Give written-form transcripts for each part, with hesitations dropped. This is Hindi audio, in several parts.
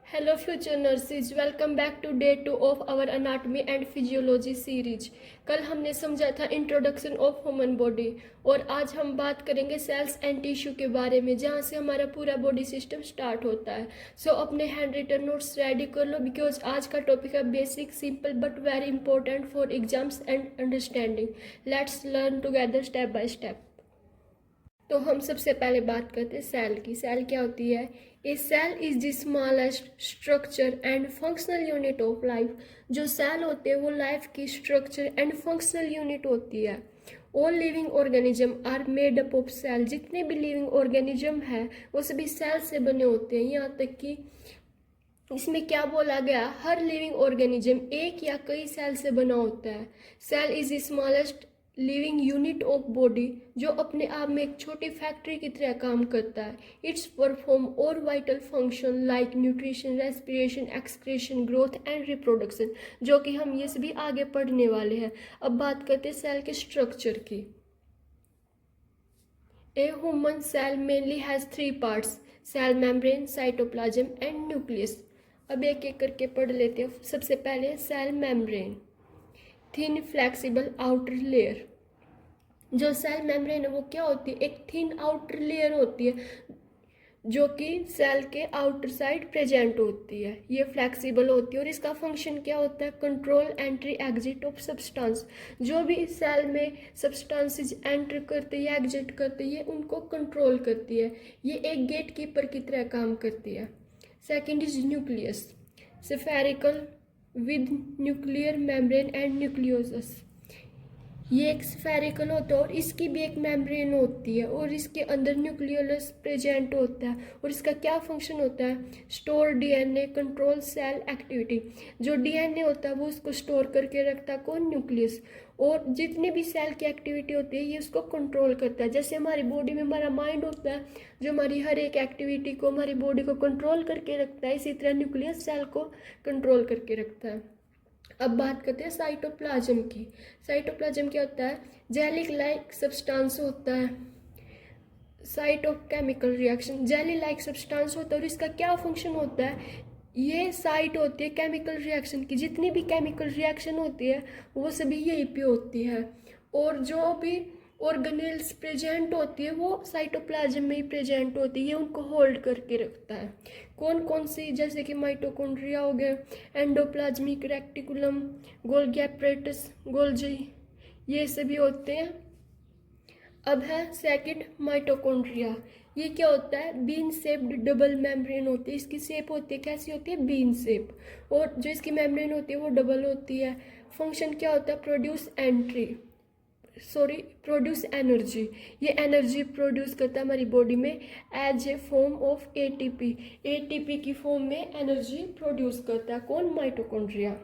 Hello future nurses, welcome back to day 2 of our anatomy and physiology series। कल हमने समझा था इंट्रोडक्शन ऑफ ह्यूमन बॉडी और आज हम बात करेंगे सेल्स एंड टिश्यू के बारे में, जहाँ से हमारा पूरा बॉडी सिस्टम स्टार्ट होता है। सो अपने हैंड रिटन नोट्स रेडी कर लो बिकॉज आज का टॉपिक है basic, simple but very important for exams and understanding. Let's learn together step by step. तो हम सबसे पहले बात करते हैं सेल की। सेल क्या होती है? A cell is the smallest structure and functional unit of life. जो सेल होते हैं वो लाइफ की स्ट्रक्चर एंड फंक्शनल यूनिट होती है। All living organism are made up of cell. जितने भी लिविंग ऑर्गेनिज्म है वो सभी सेल से बने होते हैं। यहाँ तक कि इसमें क्या बोला गया, हर लिविंग ऑर्गेनिज्म एक या कई सेल से बना होता है। Cell is the smallest living unit of body, जो अपने आप में एक छोटी फैक्ट्री की तरह काम करता है। इट्स परफॉर्म और vital function like nutrition, respiration, excretion, growth and reproduction, जो कि हम ये सभी आगे पढ़ने वाले हैं। अब बात करते हैं सेल के स्ट्रक्चर की। A human cell mainly has 3 parts: cell membrane, cytoplasm and nucleus. अब एक एक करके पढ़ लेते हैं। सबसे पहले cell membrane, thin flexible outer layer. जो सेल मेम्ब्रेन है वो क्या होती है? एक थिन आउटर लेयर होती है जो कि सेल के आउटर साइड प्रेजेंट होती है। ये फ्लेक्सिबल होती है और इसका फंक्शन क्या होता है? Control entry exit of substance. जो भी सेल में सब्सटेंसेस एंटर करते हैं या एग्जिट करते हैं उनको कंट्रोल करती है। ये एक गेट कीपर की तरह काम करती है। Second is nucleus, spherical with nuclear membrane and nucleolus. ये एक स्फेरिकल होता है और इसकी भी एक मेम्ब्रेन होती है और इसके अंदर न्यूक्लियोलस प्रेजेंट होता है। और इसका क्या फंक्शन होता है? Store DNA, control cell activity. जो डीएनए होता है वो उसको स्टोर करके रखता है कौन? न्यूक्लियस। और जितनी भी सेल की एक्टिविटी होती है ये उसको कंट्रोल करता है। जैसे हमारी बॉडी में हमारा माइंड होता है जो हमारी हर एक एक्टिविटी को, हमारी बॉडी को कंट्रोल करके रखता है, इसी तरह न्यूक्लियस सेल को कंट्रोल करके रखता है। अब बात करते हैं साइटोप्लाज्म की। साइटोप्लाज्म क्या होता है? जेली लाइक सब्सटेंस होता है। Site of chemical reaction, jelly like substance होता है और इसका क्या फंक्शन होता है? ये साइट होती है केमिकल रिएक्शन की। जितनी भी केमिकल रिएक्शन होती है वो सभी यहीं पे होती है। और जो भी ऑर्गेनेल्स प्रेजेंट होती है वो साइटोप्लाज्म में ही प्रेजेंट होती है। ये उनको होल्ड करके रखता है। कौन कौन सी? जैसे कि माइटोकॉन्ड्रिया हो गए, endoplasmic reticulum, Golgi apparatus, Golgi, ये सभी होते हैं। अब है सेकंड माइटोकॉन्ड्रिया। ये क्या होता है? बीन शेप्ड डबल मेम्ब्रेन होती है। इसकी शेप होती है, कैसी होती है? Bean shape. और जो इसकी मेम्ब्रेन होती है वो डबल होती है। फंक्शन क्या होता है? Produce energy. ये एनर्जी प्रोड्यूस करता है हमारी बॉडी में as a form of ATP. ATP की फॉर्म में एनर्जी प्रोड्यूस करता है कौन? माइटोकॉन्ड्रिया।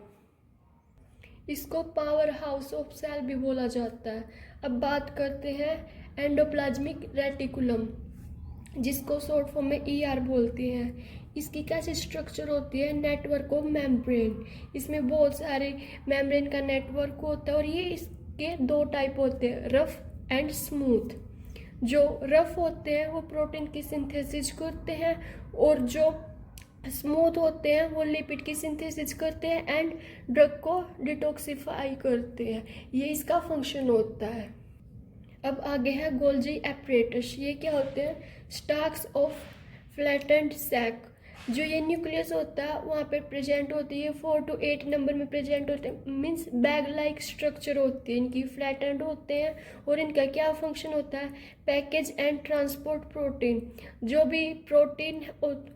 इसको पावर हाउस ऑफ सेल भी बोला जाता है। अब बात करते हैं एंडोप्लाज्मिक रेटिकुलम, जिसको शॉर्ट फॉर्म में ईआर बोलते हैं। इसकी कैसी स्ट्रक्चर होती है? Network of membrane. इसमें बहुत सारे मेम्ब्रेन का नेटवर्क होता है और ये इसके 2 टाइप होते हैं, रफ एंड स्मूथ। जो रफ होते हैं वो प्रोटीन की सिंथेसिस करते हैं और जो स्मूथ होते हैं वो लिपिड की सिंथेसिस करते हैं एंड ड्रग को डिटॉक्सिफाई करते हैं। ये इसका फंक्शन होता है। अब आगे है गोल्जी एपरेटस। ये क्या होते हैं? Stacks of flattened sac. जो ये न्यूक्लियस होता है वहाँ पे प्रेजेंट होती है, 4 to 8 नंबर में प्रेजेंट होते हैं। मीन्स बैग लाइक स्ट्रक्चर होती है, इनकी फ्लैटेंड होते हैं। और इनका क्या फंक्शन होता है? Package and transport protein. जो भी प्रोटीन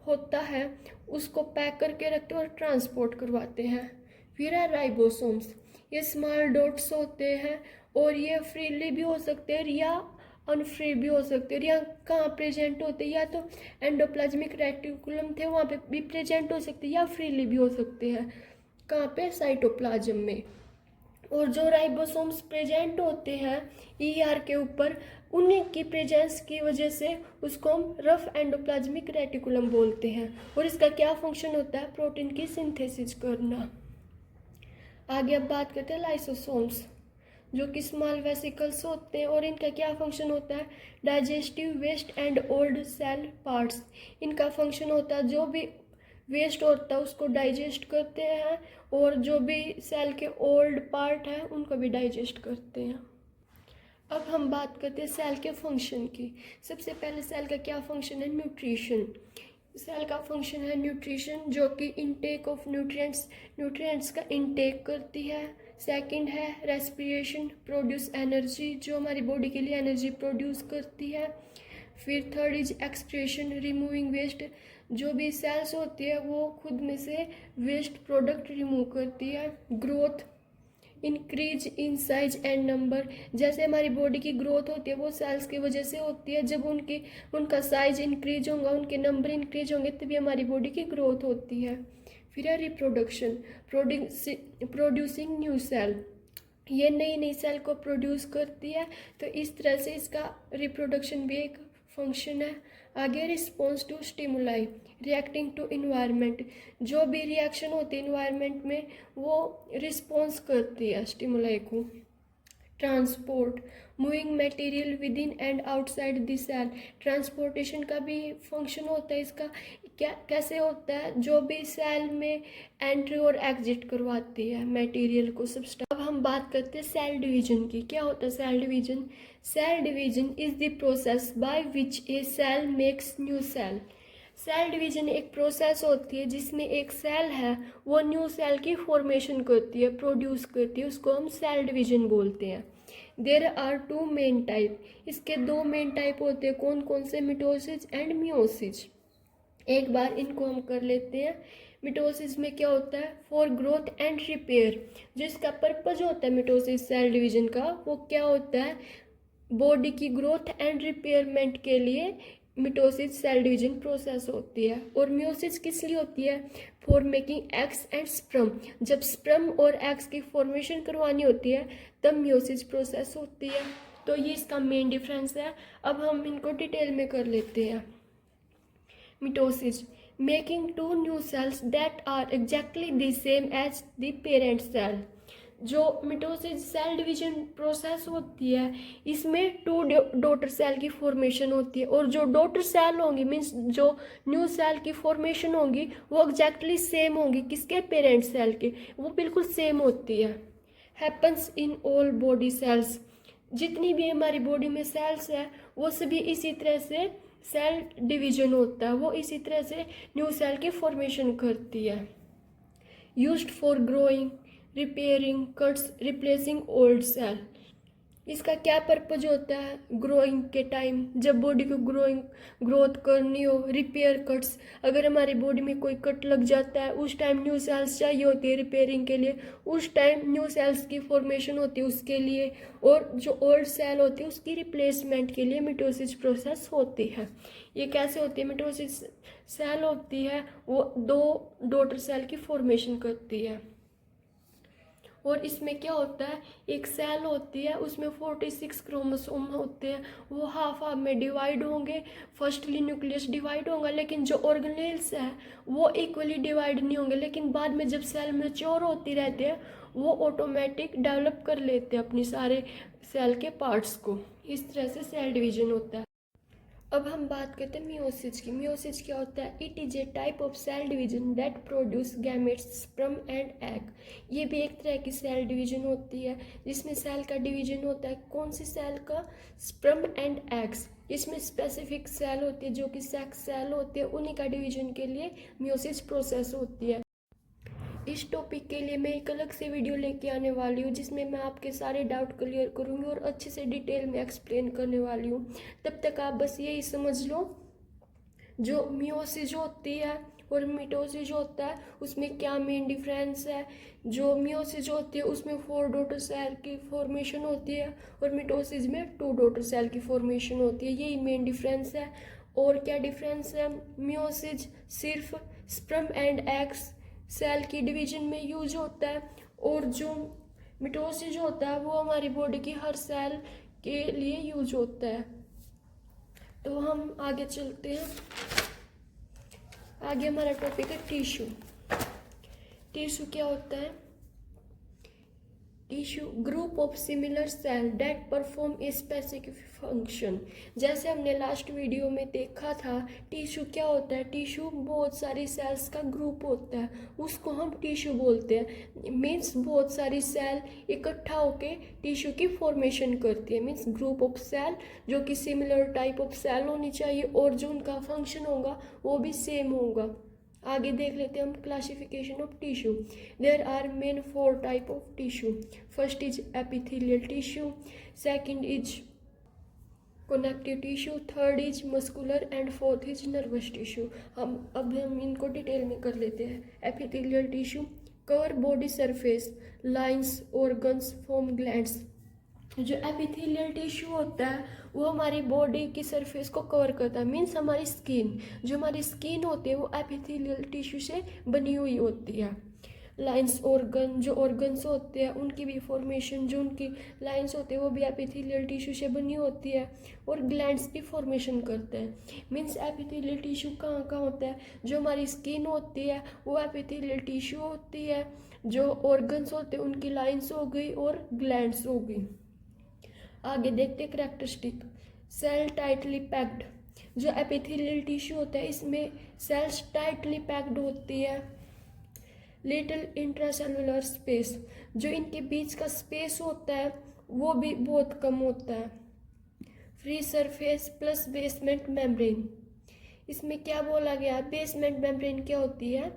होता है उसको पैक करके रखते हैं और ट्रांसपोर्ट करवाते हैं। फिर है राइबोसोम्स। ये स्मॉल डॉट्स होते हैं और ये फ्रीली भी हो सकते हैं या अनफ्री भी हो सकते हैं। या कहाँ प्रेजेंट होते हैं? या तो एंडोप्लाज्मिक रेटिकुलम थे वहाँ पे भी प्रेजेंट हो सकते हैं या फ्रीली भी हो सकते हैं। कहाँ पे? साइटोप्लाज्म में। और जो राइबोसोम्स प्रेजेंट होते हैं ईआर के ऊपर, उन्हीं की प्रेजेंस की वजह से उसको हम रफ एंडोप्लाज्मिक रेटिकुलम बोलते हैं। और इसका क्या फंक्शन होता है? प्रोटीन की सिंथेसिस करना। आगे अब बात करते हैं लाइसोसोम्स, जो कि स्मॉल वेसिकल्स होते हैं और इनका क्या फंक्शन होता है? Digestive waste and old cell parts. इनका फंक्शन होता है जो भी वेस्ट होता है उसको डाइजेस्ट करते हैं, और जो भी सेल के ओल्ड पार्ट है उनको भी डाइजेस्ट करते हैं। अब हम बात करते हैं सेल के फंक्शन की। सबसे पहले सेल का क्या फंक्शन है? न्यूट्रिशन। सेल का फंक्शन है न्यूट्रिशन, जो कि इनटेक ऑफ न्यूट्रिएंट्स का इनटेक करती है। सेकंड है रेस्पिरेशन, प्रोड्यूस एनर्जी, जो हमारी बॉडी के लिए एनर्जी प्रोड्यूस करती है। फिर third is excretion, removing waste, जो भी सेल्स होती है वो खुद में से वेस्ट प्रोडक्ट रिमूव करती है। Growth, increase in size and number, जैसे हमारी बॉडी की ग्रोथ होती है वो सेल्स की वजह से होती है। जब उनका साइज इंक्रीज होगा, उनके नंबर इंक्रीज होंगे, तभी हमारी बॉडी की ग्रोथ होती है। फिर है रिप्रोडक्शन, प्रोड्यूसिंग न्यू सेल, ये नई नई सेल को प्रोड्यूस करती है। तो इस तरह से इसका रिप्रोडक्शन भी एक फंक्शन है। आगे response to stimuli, reacting to environment, जो भी रिएक्शन होती है इन्वायरमेंट में वो रिस्पॉन्स करती है स्टिमुलाई को। Transport, moving material within and outside the cell, transportation का भी फंक्शन होता है इसका। कैसे होता है? जो भी सेल में एंट्री और एग्जिट करवाती है मटेरियल को, सब्सटेंस। अब हम बात करते हैं सेल डिवीजन की। क्या होता है cell division? Cell division is the process by which a cell makes new cell. Cell division एक प्रोसेस होती है जिसमें एक सेल है वो न्यू सेल की फॉर्मेशन करती है, प्रोड्यूस करती है, उसको हम सेल डिवीजन बोलते हैं। There are two main type, इसके दो मेन टाइप होते हैं। कौन कौन से? Mitosis and meiosis. एक बार इनको हम कर लेते हैं। मिटोसिस में क्या होता है? फॉर ग्रोथ एंड रिपेयर, जो इसका पर्पज होता है मिटोसिस सेल डिवीजन का, वो क्या होता है? बॉडी की ग्रोथ एंड रिपेयरमेंट के लिए मिटोसिस सेल डिवीजन प्रोसेस होती है। और मियोसिस किस लिए होती है? For making eggs and sperm, जब स्पर्म और एग्स की फॉर्मेशन करवानी होती है तब मियोसिस प्रोसेस होती है। तो ये इसका मेन डिफरेंस है। अब हम इनको डिटेल में कर लेते हैं। Mitosis, making two new cells that are exactly the same as the parent cell. जो मिटोसिस सेल डिवीजन प्रोसेस होती है इसमें टू डॉटर सेल की फॉर्मेशन होती है, और जो डॉटर सेल होंगी मीन्स जो न्यू सेल की फॉर्मेशन होंगी वो एग्जैक्टली सेम होंगी किसके? पेरेंट सेल के, वो बिल्कुल सेम होती है। Happens in all body cells, जितनी भी हमारी बॉडी में सेल्स है वो सभी इसी तरह से सेल डिवीजन होता है, वो इसी तरह से न्यू सेल की फॉर्मेशन करती है। Used for growing, repairing, cuts, replacing old cell, इसका क्या पर्पज होता है? ग्रोइंग के टाइम, जब बॉडी को ग्रोथ करनी हो, रिपेयर कट्स, अगर हमारी बॉडी में कोई कट लग जाता है उस टाइम न्यू सेल्स चाहिए होती है रिपेयरिंग के लिए, उस टाइम न्यू सेल्स की फॉर्मेशन होती है उसके लिए, और जो ओल्ड सेल होती है उसकी रिप्लेसमेंट के लिए मिटोसिस प्रोसेस होती है। ये कैसे होती है? मिटोसिस सेल होती है वो दो डॉटर सेल की फॉर्मेशन करती है। और इसमें क्या होता है? एक सेल होती है उसमें 46 क्रोमोसोम होते हैं, वो हाफ हाफ में डिवाइड होंगे। फर्स्टली न्यूक्लियस डिवाइड होगा, लेकिन जो ऑर्गेनेल्स है वो इक्वली डिवाइड नहीं होंगे, लेकिन बाद में जब सेल मैच्योर होती रहती है वो ऑटोमेटिक डेवलप कर लेते हैं अपनी सारे सेल के पार्ट्स को। इस तरह से सेल डिवीजन होता है। अब हम बात करते हैं मियोसिस की। मियोसिस क्या होता है? It is a type of cell division that produce gametes, sperm and egg. ये भी एक तरह की सेल डिवीजन होती है जिसमें सेल का डिवीजन होता है। कौन सी सेल का? Sperm and eggs. इसमें स्पेसिफिक सेल होती है जो कि सेक्स सेल होती है, उन्हीं का डिवीजन के लिए मियोसिस प्रोसेस होती है। इस टॉपिक के लिए मैं एक अलग से वीडियो लेके आने वाली हूँ जिसमें मैं आपके सारे डाउट क्लियर करूँगी और अच्छे से डिटेल में एक्सप्लेन करने वाली हूँ। तब तक आप बस यही समझ लो, जो मियोसिस होती है और मिटोसिस होता है उसमें क्या मेन डिफरेंस है। जो मियोसिस होती है उसमें 4 डॉटर सेल की फॉर्मेशन होती है और मिटोसिस में 2 डॉटर सेल की फॉर्मेशन होती है, यही मेन डिफरेंस है। और क्या डिफरेंस है? मियोसिस सिर्फ स्पर्म एंड एग्स सेल की डिवीजन में यूज होता है, और जो मिटोसिस होता है वो हमारी बॉडी की हर सेल के लिए यूज होता है। तो हम आगे चलते हैं। आगे हमारा टॉपिक है टिश्यू। टिश्यू क्या होता है? Tissue group of similar cell that perform a specific function. जैसे हमने लास्ट वीडियो में देखा था, टिश्यू क्या होता है? टिश्यू बहुत सारी सेल्स का ग्रुप होता है, उसको हम टिश्यू बोलते हैं। मीन्स बहुत सारी सेल इकट्ठा होके टिश्यू की फॉर्मेशन करती है। मीन्स ग्रुप ऑफ सेल जो कि सिमिलर टाइप ऑफ सेल होनी चाहिए और जो उनका फंक्शन होगा वो भी सेम होगा। आगे देख लेते हैं हम classification of tissue. There are main 4 type of tissue. First is epithelial tissue, second is connective tissue, third is muscular and fourth is nervous tissue. हम इनको डिटेल में कर लेते हैं। Epithelial tissue cover body surface, lines, organs, form glands. जो एपिथेलियल टिश्यू होता है वो हमारी बॉडी की सरफेस को कवर करता है। मीन्स हमारी स्किन, जो हमारी स्किन होती है वो एपिथेलियल टिश्यू से बनी हुई होती है। लाइंस, ऑर्गन, जो ऑर्गन्स होते हैं उनकी भी फॉर्मेशन, जो उनकी लाइंस होते हैं वो भी एपिथेलियल टिश्यू से बनी होती है। और ग्लैंड्स की फॉर्मेशन करते हैं। मीन्स एपिथेलियल टिश्यू कहाँ कहाँ होता है? जो हमारी स्किन होती है वो एपिथेलियल टिश्यू होती है, जो ऑर्गन्स होते हैं उनकी लाइंस हो गई और ग्लैंड्स हो गई। आगे देखते कैरेक्टरिस्टिक। सेल टाइटली पैक्ड, जो एपिथेलियल टिश्यू होता है इसमें सेल्स टाइटली पैक्ड होती है। लिटिल इंट्रासेलुलर स्पेस, जो इनके बीच का स्पेस होता है वो भी बहुत कम होता है। Free surface plus basement membrane, इसमें क्या बोला गया? बेसमेंट मेम्ब्रेन क्या होती है?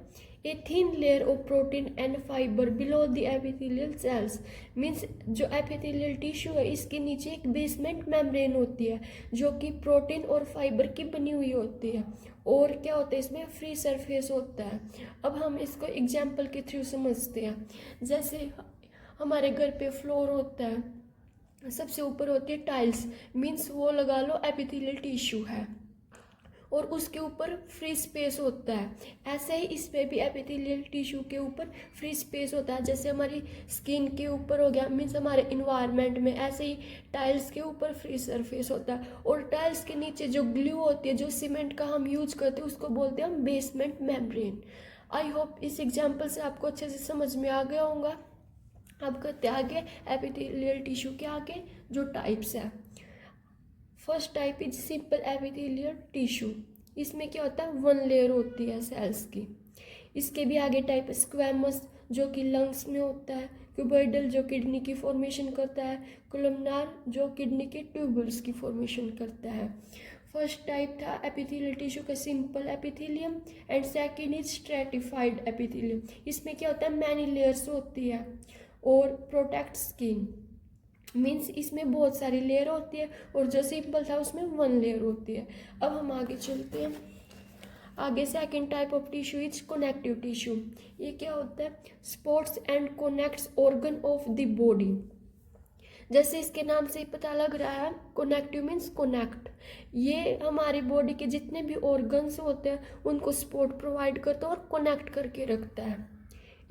A thin layer of protein and fibre below the epithelial cells. Means जो एपिथेलियल टिश्यू है इसके नीचे एक बेसमेंट मेम्ब्रेन होती है जो कि प्रोटीन और फाइबर की बनी हुई होती है। और क्या होता है? इसमें फ्री सरफेस होता है। अब हम इसको एग्जाम्पल के थ्रू समझते हैं। जैसे हमारे घर पे फ्लोर होता है, सबसे ऊपर होती है टाइल्स, मीन्स वो लगा लो एपिथेलियल टिश्यू है और उसके ऊपर फ्री स्पेस होता है। ऐसे ही इस पे भी एपिथेलियल टिश्यू के ऊपर फ्री स्पेस होता है। जैसे हमारी स्किन के ऊपर हो गया, मीन्स हमारे इन्वायरमेंट में, ऐसे ही टाइल्स के ऊपर फ्री सरफेस होता है। और टाइल्स के नीचे जो ग्लू होती है, जो सीमेंट का हम यूज करते हैं, उसको बोलते हैं हम बेसमेंट मेम्ब्रेन। आई होप इस एग्जाम्पल से आपको अच्छे से समझ में आ गया होगा। अब करते आगे एपिथेलियल टिश्यू के आगे जो टाइप्स है। First type is simple epithelial tissue. इसमें क्या होता है? 1 लेयर होती है सेल्स की। इसके भी आगे टाइप स्क्वैमस, जो कि लंग्स में होता है। क्यूबॉइडल, जो किडनी की फॉर्मेशन करता है। कोलमनार, जो किडनी के ट्यूबल्स की फॉर्मेशन करता है। फर्स्ट टाइप था एपिथेलियल टिश्यू का simple epithelium and second is stratified epithelium. इसमें क्या होता है? मैनी लेयर्स होती है और प्रोटेक्ट स्किन। मीन्स इसमें बहुत सारी लेयर होती है और जो सिंपल था उसमें 1 लेयर होती है। अब हम आगे चलते हैं। आगे second type of tissue is connective tissue. ये क्या होता है? Sports and connects organ of the body. जैसे इसके नाम से ही पता लग रहा है, कनेक्टिव मीन्स कनेक्ट। ये हमारी बॉडी के जितने भी ऑर्गन्स होते हैं उनको सपोर्ट प्रोवाइड करता है और कनेक्ट करके रखता है।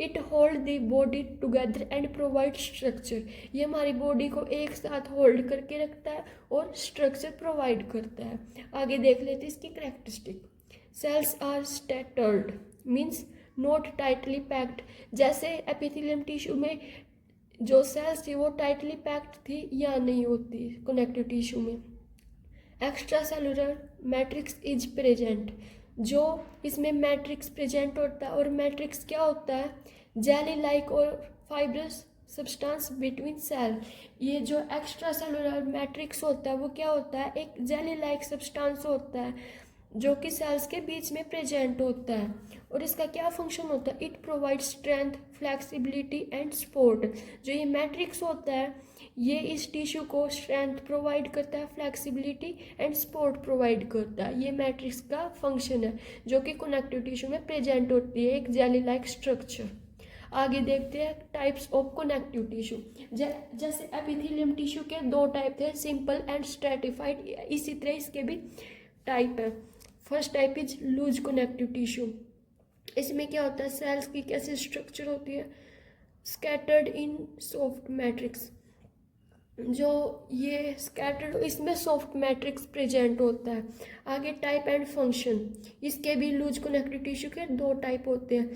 It hold the body together and provide structure. ये हमारी बॉडी को एक साथ होल्ड करके रखता है और स्ट्रक्चर प्रोवाइड करता है। आगे देख लेते हैं इसकी characteristic. Cells are scattered means not tightly packed. जैसे एपिथेलियम टिश्यू में जो सेल्स थी वो टाइटली पैक्ड थी या नहीं होती कनेक्टिव टिश्यू में। Extra cellular matrix is present, जो इसमें मैट्रिक्स प्रेजेंट होता है। और मैट्रिक्स क्या होता है? जेली लाइक और फाइब्रस सब्सटेंस बिटवीन सेल। ये जो एक्स्ट्रा सेलुलर मैट्रिक्स होता है वो क्या होता है? एक जेली लाइक सब्सटेंस होता है जो कि सेल्स के बीच में प्रेजेंट होता है। और इसका क्या फंक्शन होता है? It provide strength, flexibility and support. जो ये मैट्रिक्स होता है ये इस टिश्यू को स्ट्रेंथ प्रोवाइड करता है, फ्लेक्सिबिलिटी एंड सपोर्ट प्रोवाइड करता है। ये मैट्रिक्स का फंक्शन है जो कि कनेक्टिव टिश्यू में प्रेजेंट होती है, एक जेली लाइक स्ट्रक्चर। आगे देखते हैं टाइप्स ऑफ कनेक्टिव टिश्यू। जैसे एपिथेलियम टिश्यू के 2 टाइप थे, सिंपल एंड स्ट्रेटिफाइड। इसी तरह इसके भी टाइप है। First type is loose connective tissue. इसमें क्या होता है? सेल्स की कैसी स्ट्रक्चर होती है? स्कैटर्ड इन सॉफ्ट मैट्रिक्स। जो ये स्कैटर्ड, इसमें सॉफ्ट मैट्रिक्स प्रेजेंट होता है। आगे टाइप एंड फंक्शन। इसके भी लूज कनेक्टिव टिश्यू के 2 टाइप होते हैं,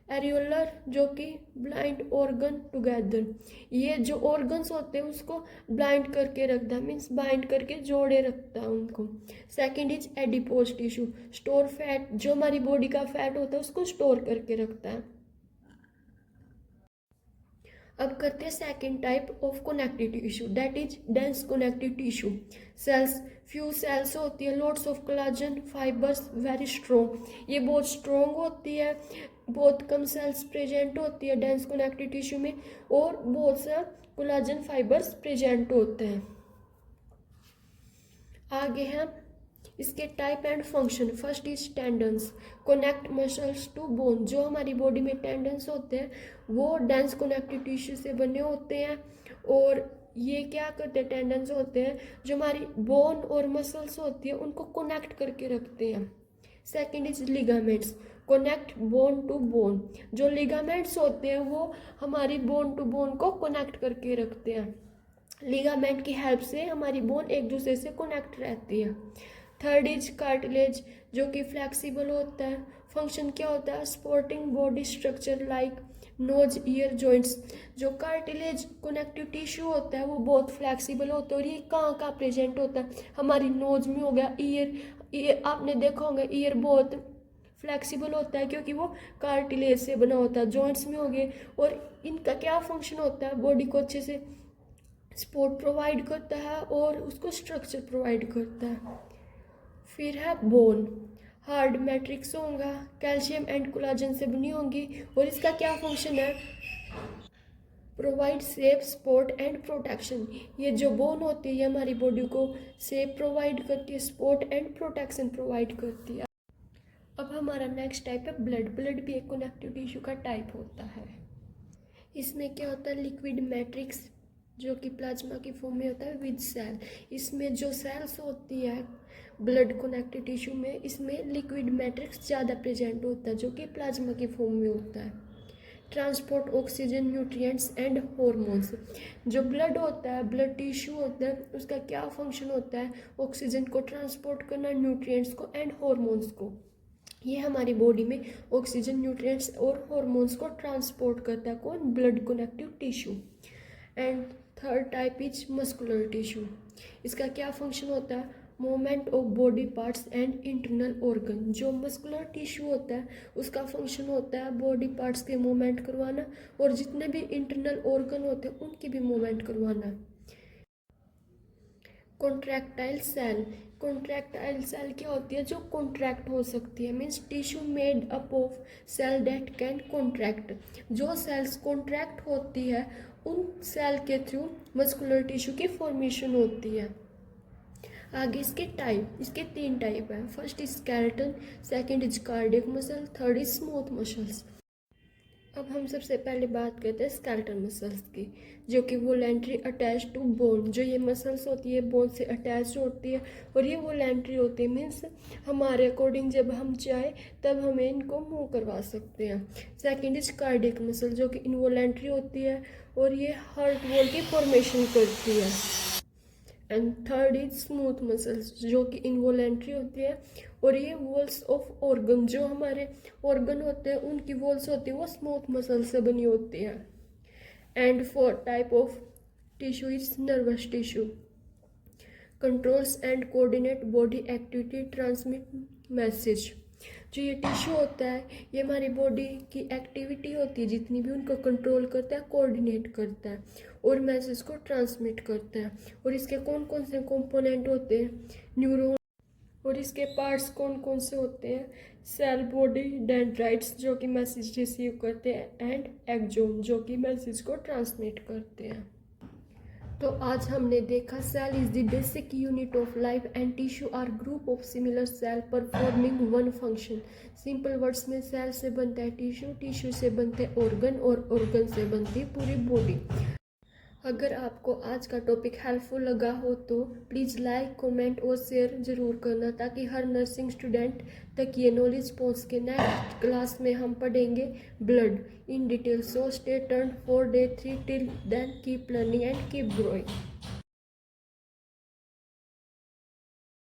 एरियोलर जो कि ब्लाइंड ऑर्गन टुगेदर, ये जो ऑर्गन्स होते हैं उसको ब्लाइंड करके रखता है, मीन्स बाइंड करके जोड़े रखता है उनको। Second is adipose tissue, store fat, जो हमारी बॉडी का फैट होता है उसको स्टोर करके रखता है। अब करते हैं second type of connective tissue, that is dense connective tissue. Cells, few cells होती है, lots of collagen fibres, very strong, ये बहुत स्ट्रॉन्ग होती है, बहुत कम सेल्स प्रेजेंट होती है डेंस कनेक्टिव टिश्यू में, और बहुत सा कोलाजन फाइबर्स प्रेजेंट होते हैं। आगे हैं इसके type and function. First is tendons, connect muscles to bone, जो हमारी बॉडी में टेंडन्स होते हैं वो डेंस कनेक्टिव टिश्यू से बने होते हैं, और ये क्या करते हैं, टेंडन्स होते हैं जो हमारी बोन और मसल्स होती है उनको कनेक्ट करके रखते हैं। Second is ligaments, connect bone to bone, जो लिगामेंट्स होते हैं वो हमारी बोन टू बोन को कनेक्ट करके रखते हैं, लिगामेंट की हेल्प से हमारी बोन एक दूसरे से कनेक्ट रहती है। थर्ड इज कार्टिलेज, जो कि फ्लेक्सिबल होता है, फंक्शन क्या होता है, supporting body structure like knows year joints, जो कार्टिलेज कनेक्टिव टिश्यू होता है वो बहुत फ्लेक्सिबल होता है, और ये कहाँ प्रेजेंट होता है, हमारी नोज में हो गया, ईयर आपने देखा होगा ईयर बहुत फ्लेक्सिबल होता है क्योंकि वो कार्टिलेज से बना होता है, जॉइंट्स में हो गए, और इनका क्या फंक्शन होता है, बॉडी को अच्छे से सपोर्ट प्रोवाइड करता है और उसको स्ट्रक्चर प्रोवाइड करता है। फिर है बोन, हार्ड मैट्रिक्स होगा, कैल्शियम एंड कोलाजन से बनी होंगी, और इसका क्या फंक्शन है, provide safe support and protection, ये जो बोन होती है ये हमारी बॉडी को सेफ प्रोवाइड करती है, सपोर्ट एंड प्रोटेक्शन प्रोवाइड करती है। अब हमारा नेक्स्ट टाइप है ब्लड। ब्लड भी एक कनेक्टिव टिश्यू का टाइप होता है। इसमें क्या होता है, लिक्विड मैट्रिक्स जो कि प्लाज्मा की फॉर्म में होता है विद सेल, इसमें जो सेल्स होती है ब्लड कनेक्टिव टिश्यू में, इसमें लिक्विड मैट्रिक्स ज़्यादा प्रेजेंट होता है जो कि प्लाज्मा की फॉर्म में होता है। Transport oxygen, nutrients and hormones, जो ब्लड होता है, ब्लड टिश्यू होता है, उसका क्या फंक्शन होता है, ऑक्सीजन को ट्रांसपोर्ट करना, न्यूट्रिएंट्स को एंड हॉर्मोन्स को, ये हमारी बॉडी में ऑक्सीजन, न्यूट्रिएंट्स और हॉर्मोन्स को ट्रांसपोर्ट करता है कौन, blood connective tissue. And third type is muscular tissue, इसका क्या फंक्शन होता है, movement of body parts and internal organ, जो मस्कुलर टिश्यू होता है उसका फंक्शन होता है बॉडी पार्ट्स के मूवमेंट करवाना, और जितने भी इंटरनल ऑर्गन होते हैं उनकी भी मूवमेंट करवाना। कॉन्ट्रैक्टाइल सेल, कॉन्ट्रैक्टाइल सेल क्या होती है, जो कॉन्ट्रैक्ट हो सकती है, means tissue made up of cell that can contract, जो सेल्स कॉन्ट्रैक्ट होती है उन सेल के थ्रू मस्कुलर टिश्यू की फॉर्मेशन होती है। आगे इसके टाइप, इसके 3 टाइप है। First is skeleton, second is cardiac muscle, third is smooth muscles. अब हम सबसे पहले बात करते हैं स्केलेटल मसल्स की, जो कि वोलेंट्री अटैच टू बोन, जो ये मसल्स होती है बोन से अटैच होती है और ये वोलेंट्री होती है, मीन्स हमारे अकॉर्डिंग जब हम चाहे तब हमें इनको मूव करवा सकते हैं। सेकंड इज कार्डियक मसल, जो कि इनवोलेंट्री होती है और ये हार्ट वॉल की फॉर्मेशन करती है। And third is smooth muscles, जो कि इनवोलेंट्री होती है और ये वॉल्स ऑफ ऑर्गन, जो हमारे ऑर्गन होते हैं उनकी वॉल्स होती है वो स्मूथ मसल से बनी होती है। And fourth type of tissue is nervous tissue, controls and coordinate body activity, transmit message, जो ये टिश्यू होता है ये हमारी बॉडी की एक्टिविटी होती है जितनी भी उनको कंट्रोल करता है, कोऑर्डिनेट करता है और मैसेज को ट्रांसमिट करता है। और इसके कौन कौन से कंपोनेंट होते हैं, न्यूरॉन, और इसके पार्ट्स कौन कौन से होते हैं, सेल बॉडी, डेंड्राइट्स जो कि मैसेज रिसीव करते हैं एंड एक्सोन जो कि मैसेज को ट्रांसमिट करते हैं। तो आज हमने देखा cell is the basic unit of life and tissue are group of similar cell performing one function. Simple words में सेल से बनता है टिश्यू, टिश्यू से बनते हैं ऑर्गन और ऑर्गन से बनती है पूरी बॉडी। अगर आपको आज का टॉपिक हेल्पफुल लगा हो तो प्लीज़ लाइक, कमेंट और शेयर ज़रूर करना ताकि हर नर्सिंग स्टूडेंट तक ये नॉलेज पहुँच के। नेक्स्ट क्लास में हम पढ़ेंगे blood in detail. So stay tuned for day 3 till then keep learning and keep growing.